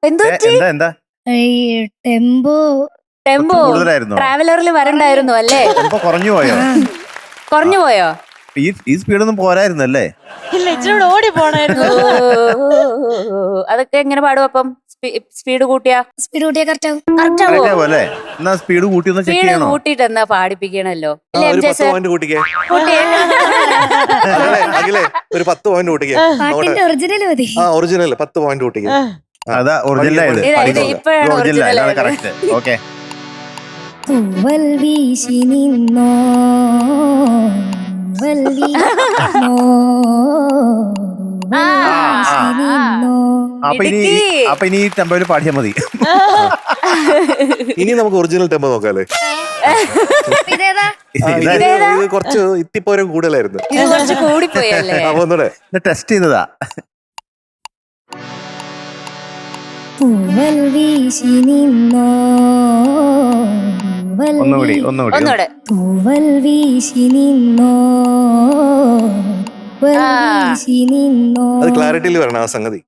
എന്താ എന്താ tempo tempo കൂടുതലായിരുന്നോ? ട്രാവലറിൽ വരണ്ടായിരുന്നു അല്ലേ? ടെമ്പോ കുറഞ്ഞു പോയോ? കുറഞ്ഞു പോയോ? ഈ സ്പീഡൊന്നും പോരായിരുന്നല്ലേ? ഇല്ല, ഇച്ചിരി ഓടി പോണായിരുന്നു. അതൊക്കെ എങ്ങനെ പാടും അപ്പം? സ്പീഡ് കൂട്ടിയാ കറക്റ്റ് ആവും. കറക്റ്റ് ആവോ? കറക്റ്റ് പോലെ. എന്നാ സ്പീഡ് കൂട്ടി ഒന്ന് ചെക്ക് സ്പീഡ് ചെയ്യണോ? കൂട്ടിട്ട് എന്നാ പാടിപ്പിക്കണല്ലോ. ഒരു 10 പോയിന്റ് കൂട്ടിക്കേ. അഖിലേ ഒരു 10 പോയിന്റ് കൂട്ടിക്കേ. പാട്ടിന്റെ ഒറിജിനൽ മതി. ഒറിജിനൽ 10 പോയിന്റ് കൂട്ടിക്കേ. അതാ ഒറിജിനൽ ഇപ്പോഴാണ് ഒറിജിനൽ. കറക്റ്റ്. ഓക്കെ. പൂവൽ വീശി നിന്നോ അപ്പൊ ഇനി ടെമ്പോയിൽ പാടിയാ മതി. ഇനി നമുക്ക് ഒറിജിനൽ ടെമ്പോ നോക്കാല്ലേ? ഇത് കുറച്ച് ഇത്തിപ്പോരം കൂടുതലായിരുന്നു. ഇത് കുറച്ച് കൂടിപ്പോയല്ലേ? അപ്പൊ ഒന്നുകൂടെ ടെസ്റ്റ് ചെയ്തതാ. പൂവൽ വീശി നിന്നോ ഒന്നുകൂടി. പൂവൽ വീശി നിന്നോ അത് ക്ലാരിറ്റിയിൽ വരണം ആ സംഗതി.